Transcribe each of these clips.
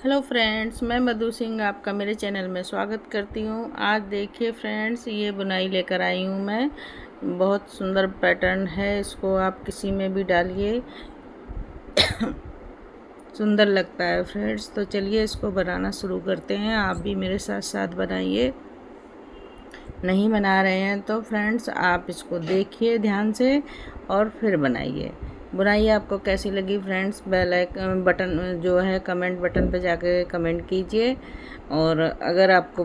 Hello friends, मैं मधु सिंह आपका मेरे चैनल में स्वागत करती हूँ। आज देखिए फ्रेंड्स, ये बुनाई लेकर आई हूँ मैं। बहुत सुंदर पैटर्न है, इसको आप किसी में भी डालिए सुंदर लगता है फ्रेंड्स। तो चलिए इसको बनाना शुरू करते हैं। आप भी मेरे साथ साथ बनाइए। नहीं बना रहे हैं तो फ्रेंड्स आप इसको देखिए ध्यान से और फिर बनाइए। बुनाई आपको कैसी लगी फ्रेंड्स, बेल आइकन बटन जो है कमेंट बटन पे जाके कमेंट कीजिए। और अगर आपको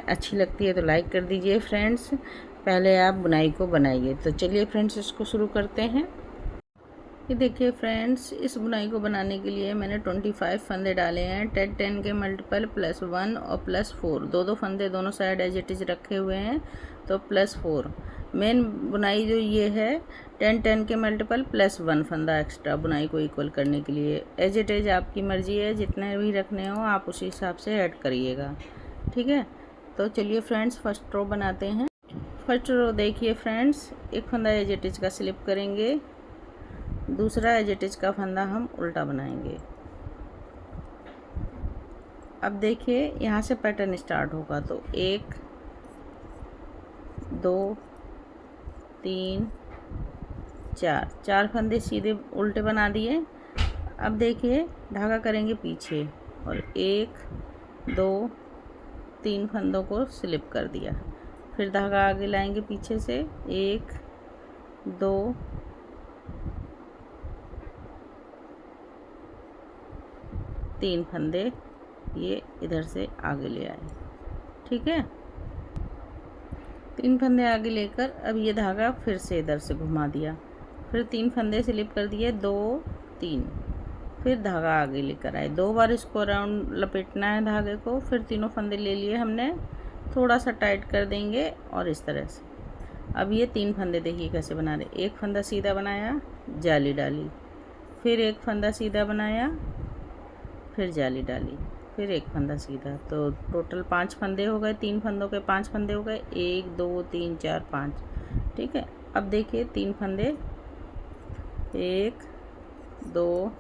अच्छी लगती है तो लाइक कर दीजिए फ्रेंड्स। पहले आप बुनाई को बनाइए। तो चलिए फ्रेंड्स इसको शुरू करते हैं। ये देखिए फ्रेंड्स, इस बुनाई को बनाने के लिए मैंने 25 फंदे डाले हैं। 10 के मल्टीपल +1 और +4, दो फंदे दोनों साइड एज इट इज रखे हुए हैं, तो +4। मेन बुनाई जो ये है 10 के मल्टीपल +1 फंदा एक्स्ट्रा बुनाई को इक्वल करने के लिए। एज इट इज आपकी मर्जी है, जितने भी रखने हो आप उसी हिसाब से ऐड करिएगा, ठीक है। तो चलिए फ्रेंड्स फर्स्ट रो बनाते हैं। फर्स्ट रो देखिए फ्रेंड्स, एक फंदा एज इट इज का स्लिप करेंगे, दूसरा एज इट इज का फंदा हम उल्टा बनाएंगे। अब देखिए यहाँ से पैटर्न स्टार्ट होगा, तो 1 2 3 4, 4 फंदे सीधे उल्टे बना दिए। अब देखिए धागा करेंगे पीछे और 1 2 3 फंदों को स्लिप कर दिया। फिर धागा आगे लाएंगे पीछे से, 1 2 3 फंदे ये इधर से आगे ले आए, ठीक है। 3 फंदे आगे लेकर अब ये धागा फिर से इधर से घुमा दिया, फिर 3 फंदे स्लिप कर दिए, 2 3, फिर धागा आगे लेकर आए। 2 बार इसको अराउंड लपेटना है धागे को। फिर तीनों फंदे ले लिए हमने, थोड़ा सा टाइट कर देंगे और इस तरह से। अब ये 3 फंदे देखिए कैसे बना रहे। एक फंदा सीधा बनाया, जाली डाली, फिर एक फंदा सीधा बनाया, फिर जाली डाली, फिर एक फंदा सीधा। तो टोटल 5 फंदे हो गए, 3 फंदों के 5 फंदे हो गए, 1 2 3 4 5, ठीक है। अब देखिए 3 फंदे, 1 2,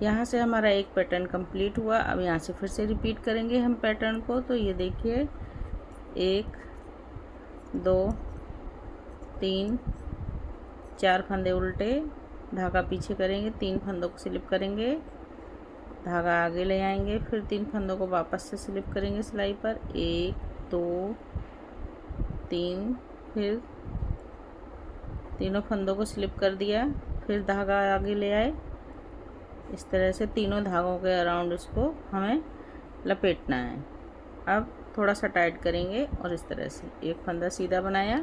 यहाँ से हमारा एक पैटर्न कंप्लीट हुआ। अब यहाँ से फिर से रिपीट करेंगे हम पैटर्न को। तो ये देखिए 1 2 3 4 फंदे उल्टे, धागा पीछे करेंगे, 3 फंदों को स्लिप करेंगे, धागा आगे ले आएंगे, फिर 3 फंदों को वापस से स्लिप करेंगे सिलाई पर, 1 2 3, फिर तीनों फंदों को स्लिप कर दिया, फिर धागा आगे ले आए। इस तरह से तीनों धागों के अराउंड इसको हमें लपेटना है। अब थोड़ा सा टाइट करेंगे और इस तरह से एक फंदा सीधा बनाया,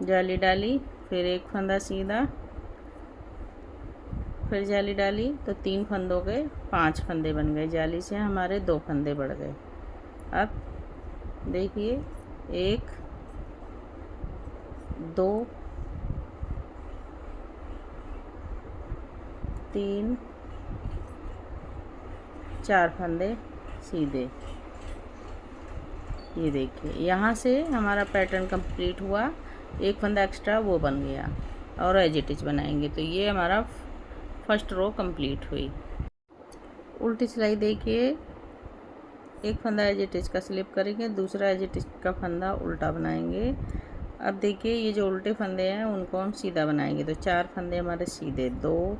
जाली डाली, फिर एक फंदा सीधा, फिर जाली डाली, तो 3 फंदों के 5 फंदे बन गए। जाली से हमारे 2 फंदे बढ़ गए। अब देखिए 1 2 3 4 फंदे सीधे। ये देखिए यहाँ से हमारा पैटर्न कंप्लीट हुआ। एक फंदा एक्स्ट्रा वो बन गया और एज इट इज बनाएंगे। तो ये हमारा फर्स्ट रो कंप्लीट हुई। उल्टी सिलाई देखिए, एक फंदा एज इट इज का स्लिप करेंगे, दूसरा एज इट इज का फंदा उल्टा बनाएंगे। अब देखिए ये जो उल्टे फंदे हैं उनको हम सीधा बनाएंगे। तो 4 फंदे हमारे सीधे, 2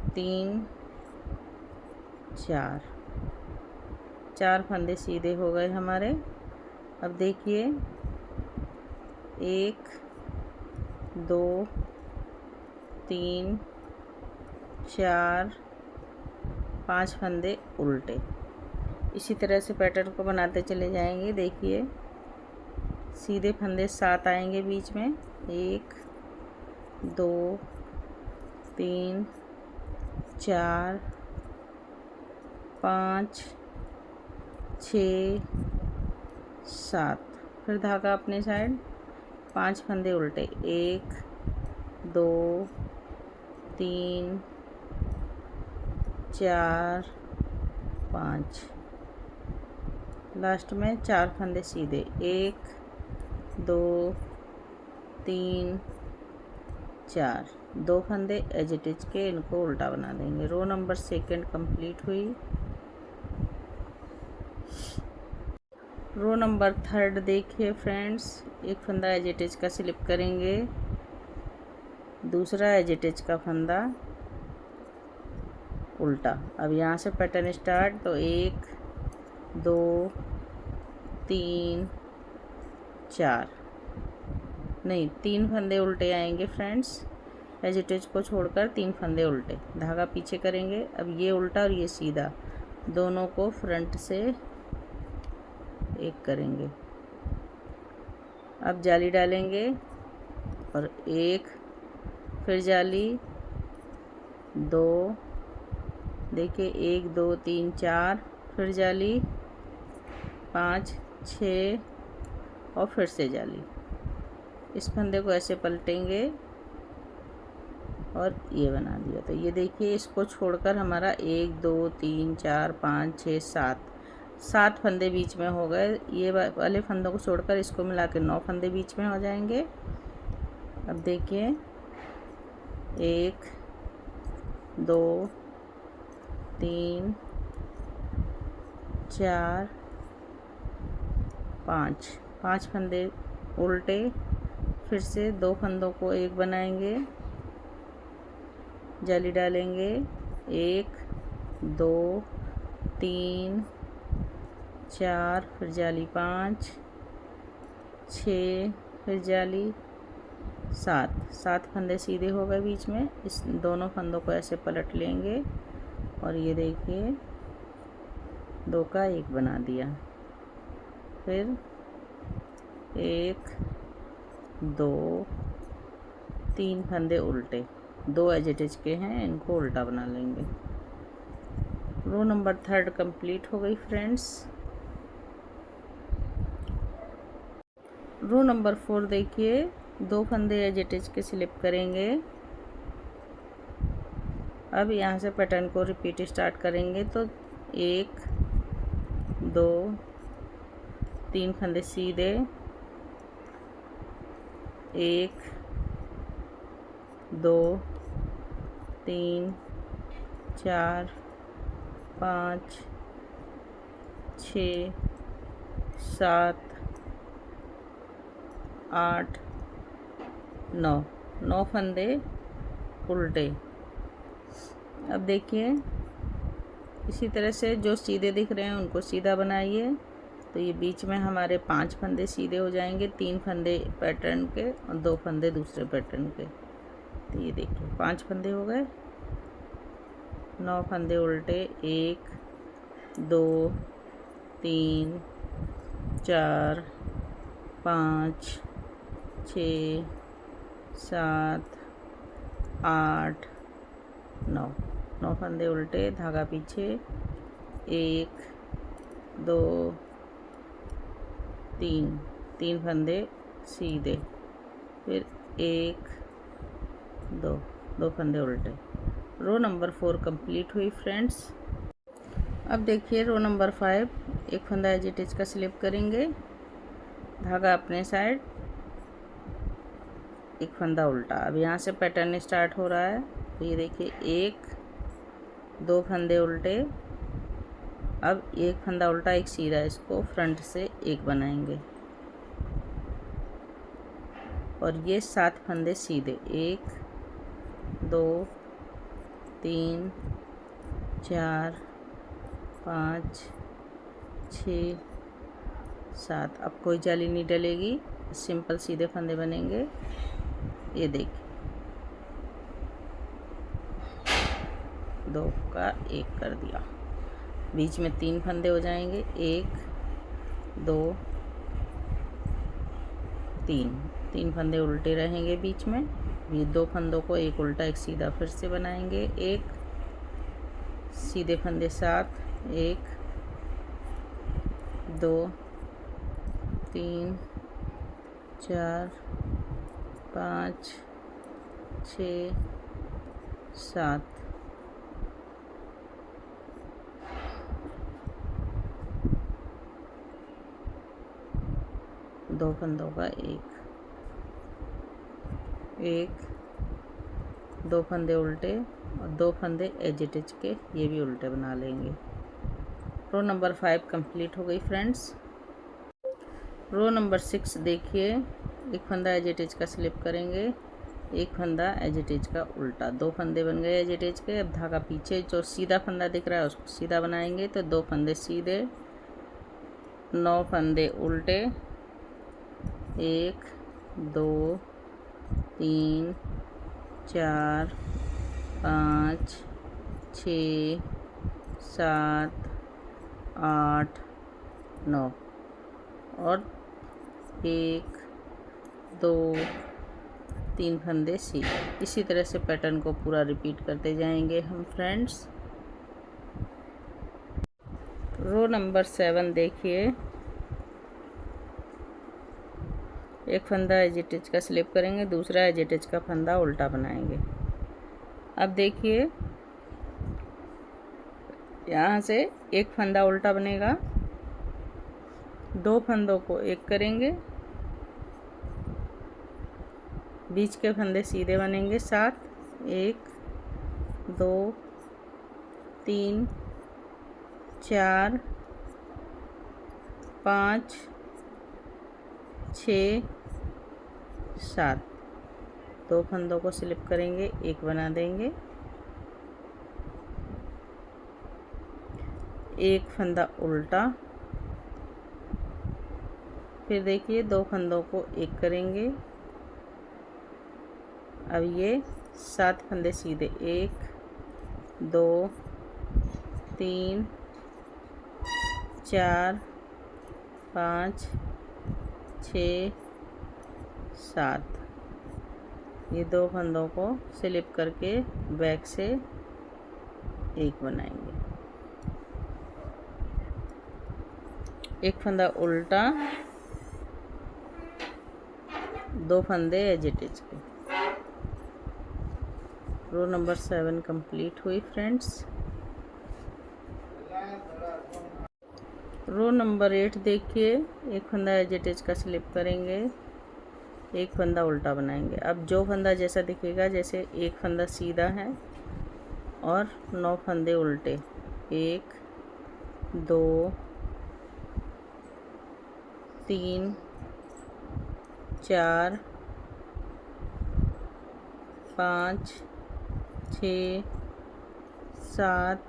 3 4, 4 फंदे सीधे हो गए हमारे। अब देखिए 1 2 3 4 5 फंदे उल्टे। इसी तरह से पैटर्न को बनाते चले जाएंगे। देखिए सीधे फंदे 7 आएंगे बीच में, 1 2 3 4 5 6 7, फिर धागा अपने साइड, 5 फंदे उल्टे, 1 2 3 4 5, लास्ट में 4 फंदे सीधे, 1 2 3 4। दो फंदे एज इट इज के इनको उल्टा बना देंगे। रो नंबर सेकंड कंप्लीट हुई। रो नंबर थर्ड देखिए फ्रेंड्स, एक फंदा एज इट इज का स्लिप करेंगे, दूसरा एज इट इज का फंदा उल्टा। अब यहाँ से पैटर्न स्टार्ट, तो 1 2 3 4 नहीं 3 फंदे उल्टे आएंगे फ्रेंड्स, एज इट इज को छोड़कर 3 फंदे उल्टे, धागा पीछे करेंगे। अब ये उल्टा और ये सीधा, दोनों को फ्रंट से एक करेंगे। अब जाली डालेंगे और एक, फिर जाली, 2, देखिए 1 2 3 4, फिर जाली, 5 6 और फिर से जाली। इस फंदे को ऐसे पलटेंगे और ये बना दिया। तो ये देखिए इसको छोड़कर हमारा 1 2 3 4 5 6 7 फंदे बीच में हो गए। ये वाले फंदों को छोड़कर इसको मिला के 9 फंदे बीच में हो जाएंगे। अब देखिए 1 2 3 4 5 फंदे उल्टे, फिर से 2 फंदों को एक बनाएंगे, जाली डालेंगे, 1 2 3 4, फिर जाली, 5 6, फिर जाली, 7 फंदे सीधे हो गए बीच में। इस दोनों फंदों को ऐसे पलट लेंगे और ये देखिए 2 का 1 बना दिया। फिर 1 2 3 फंदे उल्टे, 2 एज इट इज के हैं, इनको उल्टा बना लेंगे। रो नंबर थर्ड कंप्लीट हो गई फ्रेंड्स। रो नंबर 4 देखिए, 2 फंदे एज इट इज के स्लिप करेंगे। अब यहाँ से पैटर्न को रिपीट स्टार्ट करेंगे, तो 1 2 3 फंदे सीधे, 1 2 3 4 5 6 7 8 9 फंदे उल्टे। अब देखिए इसी तरह से जो सीधे दिख रहे हैं उनको सीधा बनाइए, तो ये बीच में हमारे 5 फंदे सीधे हो जाएंगे, 3 फंदे पैटर्न के और 2 फंदे दूसरे पैटर्न के। तो ये देखिए 5 फंदे हो गए, 9 फंदे उल्टे, 1 2 3 4 5 6 7 8 9 फंदे उल्टे, धागा पीछे, 1 2 3 फंदे सीधे, फिर 1 2 फंदे उल्टे। रो नंबर 4 कंप्लीट हुई फ्रेंड्स। अब देखिए रो नंबर 5, एक फंदा एज इट इज का स्लिप करेंगे, धागा अपने साइड, एक फंदा उल्टा। अब यहाँ से पैटर्न स्टार्ट हो रहा है, तो ये देखिए 1 2 फंदे उल्टे, अब एक फंदा उल्टा एक सीधा, इसको फ्रंट से एक बनाएंगे और ये 7 फंदे सीधे, 1 2 3 4 5 6 7। अब कोई जाली नहीं डलेगी, सिंपल सीधे फंदे बनेंगे। ये देखिए 2 का 1 कर दिया, बीच में 3 फंदे हो जाएंगे, 1 2 3 फंदे उल्टे रहेंगे बीच में। ये 2 फंदों को एक उल्टा एक सीधा फिर से बनाएंगे, 1 सीधे फंदे 7, 1 2 3 4 5 6 7। 2 फंदों का 1 1 2 फंदे उल्टे और 2 फंदे एज इट इज के, ये भी उल्टे बना लेंगे। रो नंबर 5 कंप्लीट हो गई फ्रेंड्स। रो नंबर 6 देखिए, एक फंदा एज इट इज का स्लिप करेंगे, एक फंदा एज इट इज का उल्टा, 2 फंदे बन गए एज इट इज के। अब धागा पीछे जो सीधा फंदा दिख रहा है उसको सीधा बनाएंगे, तो 2 फंदे सीधे, 9 फंदे उल्टे, 1 2 3 4 5 6 7 8 9 और 1 2 3 फंदे सीधे। इसी तरह से पैटर्न को पूरा रिपीट करते जाएंगे हम फ्रेंड्स। रो नंबर 7 देखिए, एक फंदा एज इट इज का स्लिप करेंगे, दूसरा एज इट इज का फंदा उल्टा बनाएंगे। अब देखिए यहाँ से एक फंदा उल्टा बनेगा, 2 फंदों को एक करेंगे, बीच के फंदे सीधे बनेंगे 7, 1 2 3 4 5 6 7, 2 फंदों को स्लिप करेंगे, एक बना देंगे, एक फंदा उल्टा, फिर देखिए 2 फंदों को एक करेंगे। अब ये 7 फंदे सीधे, 1 2 3 4 5 6 7, ये 2 फंदों को स्लिप करके बैक से एक बनाएंगे, एक फंदा उल्टा, 2 फंदे एज इट इज के। रो नंबर 7 कंप्लीट हुई फ्रेंड्स। रो नंबर 8 देखिए, एक फंदा एज इट इज का स्लिप करेंगे, एक फंदा उल्टा बनाएंगे। अब जो फंदा जैसा दिखेगा, जैसे एक फंदा सीधा है और 9 फंदे उल्टे, 1 2 3 4 5 6 7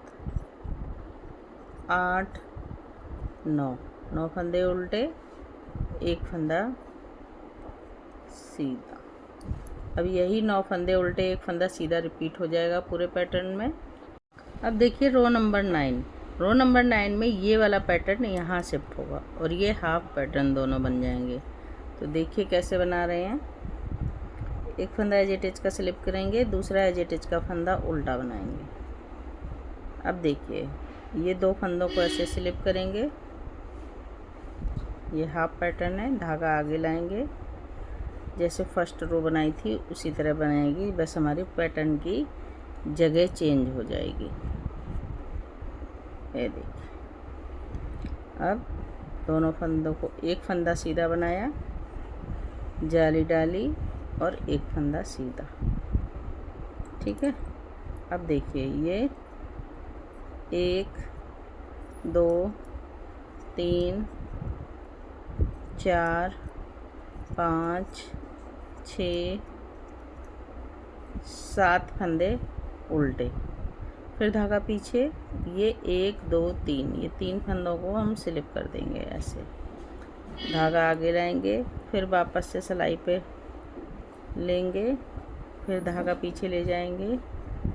8 9 फंदे उल्टे, एक फंदा सीधा। अब यही 9 फंदे उल्टे एक फंदा सीधा रिपीट हो जाएगा पूरे पैटर्न में। अब देखिए रो नंबर 9, रो नंबर 9 में ये वाला पैटर्न यहाँ शिफ्ट होगा और ये हाफ पैटर्न दोनों बन जाएंगे। तो देखिए कैसे बना रहे हैं, एक फंदा एज इट इज का स्लिप करेंगे, दूसरा एज इट इज का फंदा उल्टा बनाएंगे। अब देखिए ये 2 फंदों को ऐसे स्लिप करेंगे, ये हाफ पैटर्न है, धागा आगे लाएंगे, जैसे फर्स्ट रो बनाई थी उसी तरह बनाएगी, बस हमारी पैटर्न की जगह चेंज हो जाएगी। ये देखिए, अब दोनों फंदों को एक फंदा सीधा बनाया, जाली डाली और एक फंदा सीधा, ठीक है। अब देखिए ये 1 2 3 4 5 6 7 फंदे उल्टे, फिर धागा पीछे, ये 1 2 3, ये 3 फंदों को हम स्लिप कर देंगे ऐसे, धागा आगे लाएंगे, फिर वापस से सिलाई पे लेंगे, फिर धागा पीछे ले जाएंगे,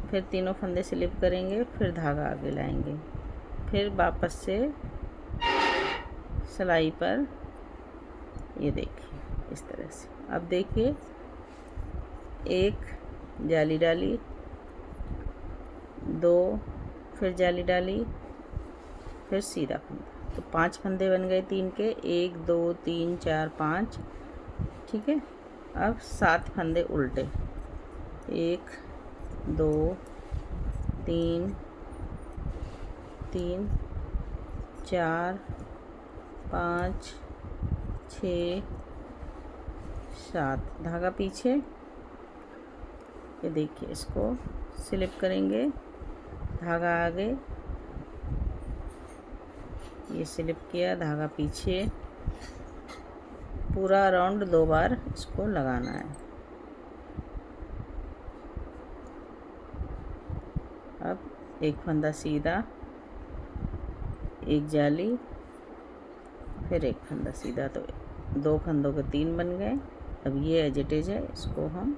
फिर तीनों फंदे स्लिप करेंगे, फिर धागा आगे लाएंगे, फिर वापस से सिलाई पर, ये देखिए इस तरह से। अब देखिए एक जाली डाली, 2 फिर जाली डाली, फिर सीधा फंदा, तो 5 फंदे बन गए 3 के, 1 2 3 4 5, ठीक है। अब 7 फंदे उल्टे, 1 2 3 3 4 5 6 7, धागा पीछे, ये देखिए, इसको स्लिप करेंगे, धागा आगे, ये स्लिप किया, धागा पीछे, पूरा राउंड 2 बार इसको लगाना है। अब एक फंदा सीधा, एक जाली, फिर एक फंदा सीधा, तो 2 फंदों के 3 बन गए। अब ये एज इट इज है, इसको हम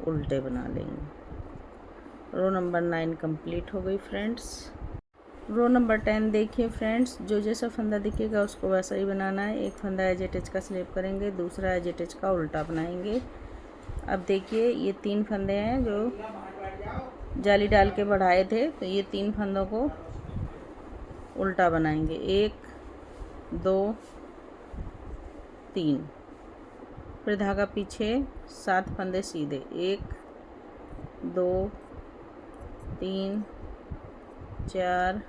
उल्टे बना लेंगे। रो नंबर 9 कंप्लीट हो गई फ्रेंड्स। रो नंबर 10 देखिए फ्रेंड्स, जो जैसा फंदा दिखेगा उसको वैसा ही बनाना है। एक फंदा एज इट इज का स्लिप करेंगे, दूसरा एज इट इज का उल्टा बनाएंगे। अब देखिए, ये 3 फंदे हैं जो जाली डाल के बढ़ाए थे, तो ये 3 फंदों को उल्टा बनाएंगे। 1 2 3, फिर धागा पीछे, 7 फंदे सीधे, 1 2 3 4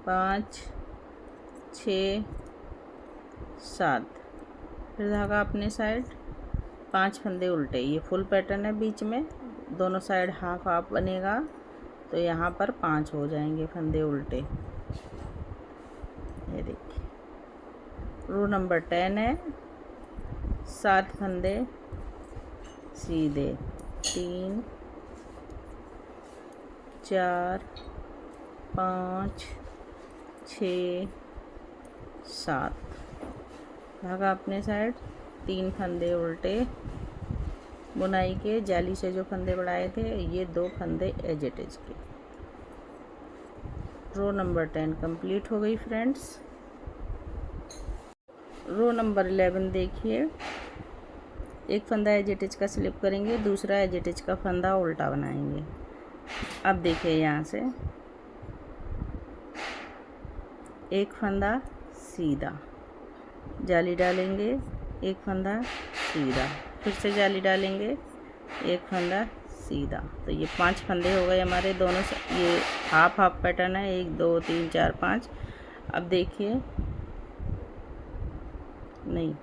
5 6 7, फिर धागा अपने साइड, 5 फंदे उल्टे। ये फुल पैटर्न है, बीच में दोनों साइड हाफ हाफ बनेगा, तो यहाँ पर 5 हो जाएंगे फंदे उल्टे। ये देखिए, रो नंबर 10 है, 7 फंदे सीधे, 3 4 5 6 7, धागा अपने साइड, 3 फंदे उल्टे, बुनाई के जाली से जो फंदे बढ़ाए थे, ये 2 फंदे एज इट इज के। रो नंबर 10 कंप्लीट हो गई फ्रेंड्स। रो नंबर 11 देखिए, एक फंदा एज इट इज का स्लिप करेंगे, दूसरा एज इट इज का फंदा उल्टा बनाएंगे। अब देखिए, यहाँ से एक फंदा सीधा, जाली डालेंगे, एक फंदा सीधा, फिर से जाली डालेंगे, एक फंदा सीधा, तो ये 5 फंदे हो गए हमारे दोनों से। ये हाफ हाफ पैटर्न है, 1 2 3 4 5। अब देखिए, नहीं,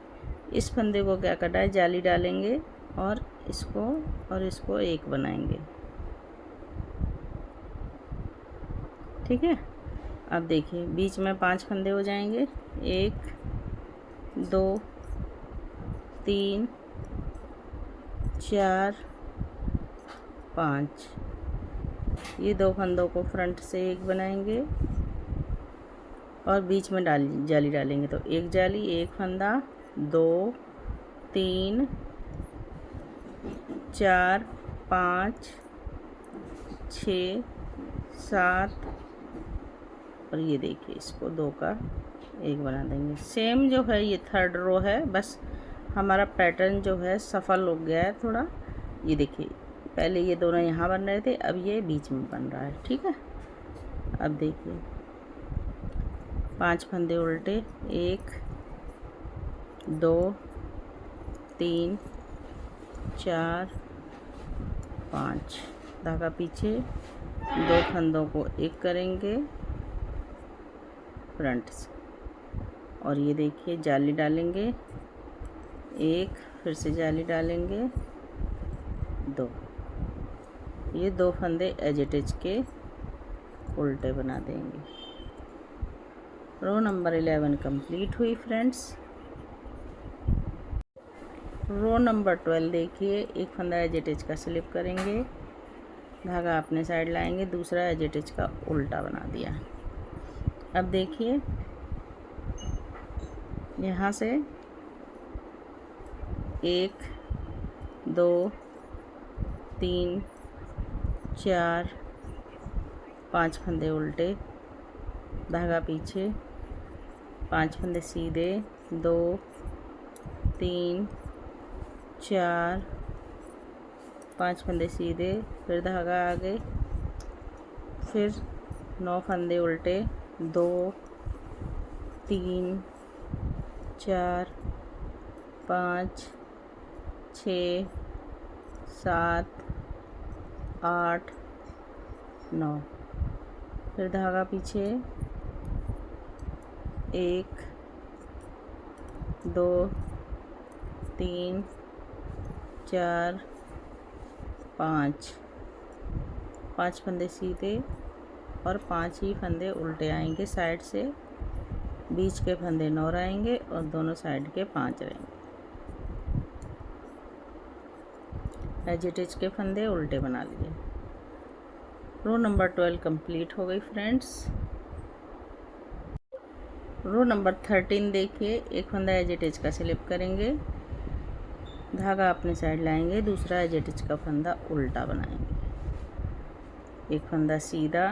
इस फंदे को क्या करना है, जाली डालेंगे और इसको एक बनाएंगे। ठीक है, अब देखिए, बीच में 5 फंदे हो जाएंगे, 1 2 3 4 5, ये 2 फंदों को फ्रंट से एक बनाएंगे और बीच में जाली डालेंगे, तो एक जाली, एक फंदा, 2 3 4 5 6 7, और ये देखिए, इसको 2 का एक बना देंगे। सेम जो है ये 3rd रो है, बस हमारा पैटर्न जो है सफल हो गया है थोड़ा। ये देखिए, पहले ये दोनों यहाँ बन रहे थे, अब ये बीच में बन रहा है। ठीक है, अब देखिए, 5 फंदे उल्टे, 1 2 3 4 5, धागा पीछे, 2 फंदों को एक करेंगे फ्रंट से, और ये देखिए, जाली डालेंगे, 1, फिर से जाली डालेंगे, 2, ये 2 फंदे एज इट इज के उल्टे बना देंगे। रो नंबर 11 कंप्लीट हुई फ्रेंड्स। रो नंबर 12 देखिए, एक फंदा एज इट इज का स्लिप करेंगे, धागा अपने साइड लाएंगे, दूसरा एज इट इज का उल्टा बना दिया। अब देखिए, यहाँ से 1 2 3 4 5 फंदे उल्टे, धागा पीछे, 5 फंदे सीधे, 2 3 4 5 फंदे सीधे, फिर धागा आगे, फिर 9 फंदे उल्टे, 2 3 4 5 6 7 8 9, फिर धागा पीछे, 1 2 3 4 5 5 फंदे सीधे और 5 ही फंदे उल्टे आएंगे साइड से। बीच के फंदे 9 रहेंगे और दोनों साइड के 5 रहेंगे। एज इट इज के फंदे उल्टे बना लिए। रो नंबर 12 कंप्लीट हो गई फ्रेंड्स। रो नंबर 13 देखिए, एक फंदा एज इट इज का स्लिप करेंगे, धागा अपने साइड लाएंगे, दूसरा एज इट इज का फंदा उल्टा बनाएंगे, एक फंदा सीधा।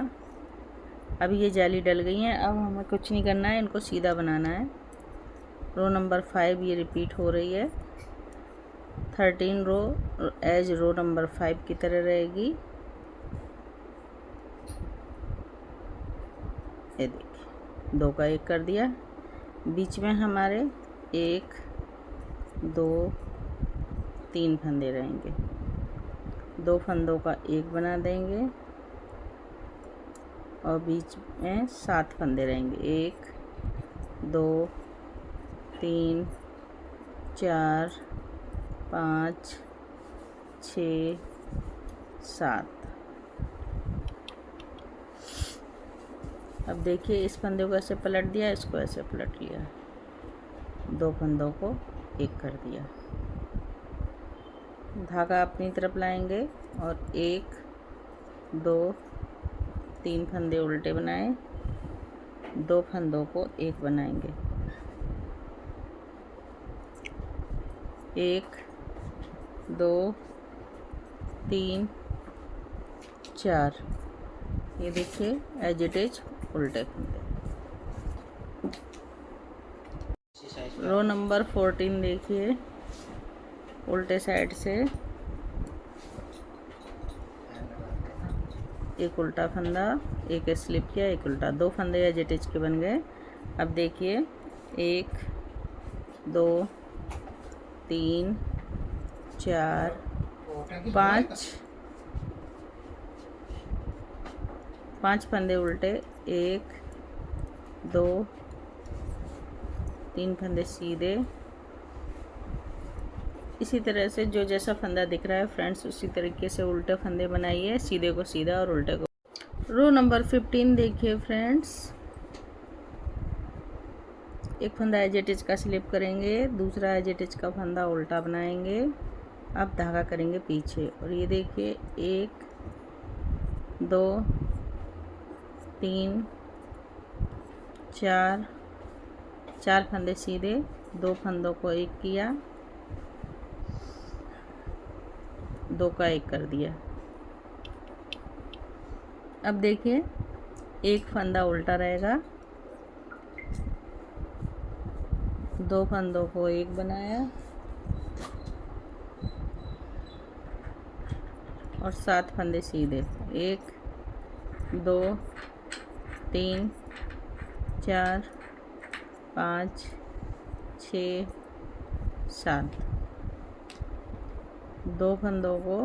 अब ये जाली डल गई हैं, अब हमें कुछ नहीं करना है, इनको सीधा बनाना है। रो नंबर 5 ये रिपीट हो रही है। 13 रो एज रो नंबर 5 की तरह रहेगी। ये देखिए 2 का 1 कर दिया। बीच में हमारे 1 2 3 फंदे रहेंगे, 2 फंदों का 1 बना देंगे और बीच में 7 फंदे रहेंगे। 1 2 3 4 5 6 7। अब देखिए इस फंदे को ऐसे पलट दिया, इसको ऐसे पलट लिया, 2 फंदों को 1 कर दिया। धागा अपनी तरफ लाएंगे और 1 2 3 फंदे उल्टे बनाए, 2 फंदों को 1 बनाएंगे, 1 2 3 4। ये देखिए एज इट इज उल्टे फंदे। रो नंबर 14 देखिए, उल्टे साइड से एक उल्टा फंदा, एक स्लिप किया, एक उल्टा, 2 फंदे एज इट इज के बन गए। अब देखिए 1 2 3 4 5 फंदे उल्टे, 1 2 3 फंदे सीधे। इसी तरह से जो जैसा फंदा दिख रहा है फ्रेंड्स, उसी तरीके से उल्टे फंदे बनाइए, सीधे को सीधा और उल्टे को। रो नंबर 15 देखिए फ्रेंड्स, एक फंदा एज इट इज का स्लिप करेंगे, दूसरा एज इट इज का फंदा उल्टा बनाएंगे। अब धागा करेंगे पीछे और ये देखिए 1 2 3 4 फंदे सीधे, 2 फंदों को 1 किया, 2 का 1 कर दिया। अब देखिए एक फंदा उल्टा रहेगा, 2 फंदों को 1 बनाया और 7 फंदे सीधे, 1 2 3 4 5 6 7। 2 फंदों को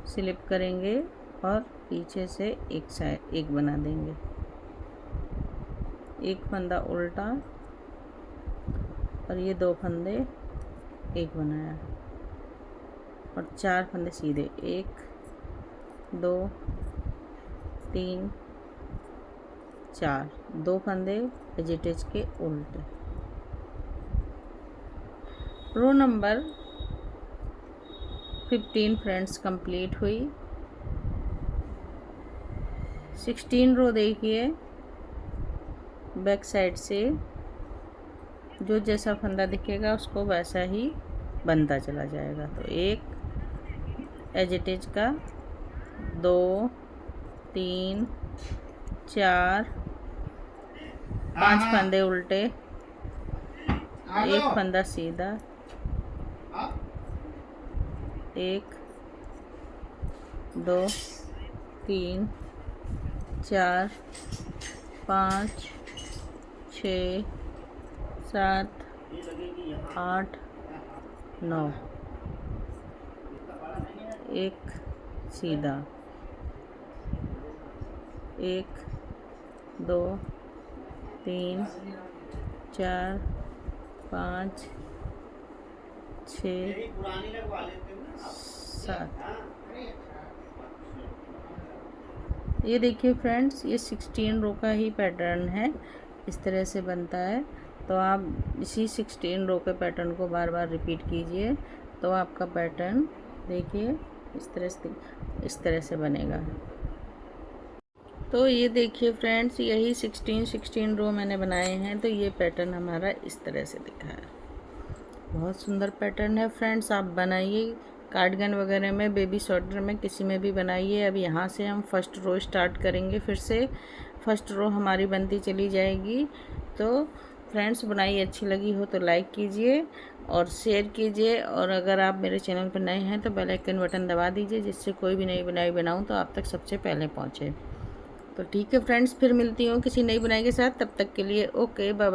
स्लिप करेंगे और पीछे से एक बना देंगे, एक फंदा उल्टा और ये 2 फंदे 1 बनाया और 4 फंदे सीधे, 1 2 3 4, 2 फंदे एज इट इज के उल्टे। रो नंबर 15 फ्रेंड्स कंप्लीट हुई। 16 रो देखिए, बैक साइड से जो जैसा फंदा दिखेगा उसको वैसा ही बनता चला जाएगा। तो 1 एज इट इज का, 2 3 4 5 फंदे उल्टे, 1 फंदा सीधा, 1 2 3 4 5 6 7 8 9, 1 सीधा, 1 2 3 4 5 6 7। ये देखिए फ्रेंड्स, ये 16 रो का ही पैटर्न है, इस तरह से बनता है। तो आप इसी 16 रो के पैटर्न को बार बार रिपीट कीजिए, तो आपका पैटर्न देखिए इस तरह से बनेगा। तो ये देखिए फ्रेंड्स, यही 16 रो मैंने बनाए हैं, तो ये पैटर्न हमारा इस तरह से दिखा है। बहुत सुंदर पैटर्न है फ्रेंड्स, आप बनाइए कार्डिगन वगैरह में, बेबी स्वेटर में, किसी में भी बनाइए। अब यहाँ से हम फर्स्ट रो स्टार्ट करेंगे, फिर से फर्स्ट रो हमारी बनती चली जाएगी। तो फ्रेंड्स, बुनाई अच्छी लगी हो तो लाइक कीजिए और शेयर कीजिए, और अगर आप मेरे चैनल पर नए हैं तो बेल आइकन बटन दबा दीजिए, जिससे कोई भी नई बुनाई बनाऊँ तो आप तक सबसे पहले पहुँचे। तो ठीक है फ्रेंड्स, फिर मिलती हूँ किसी नई बुनाई के साथ, तब तक के लिए ओके, बाय बाय।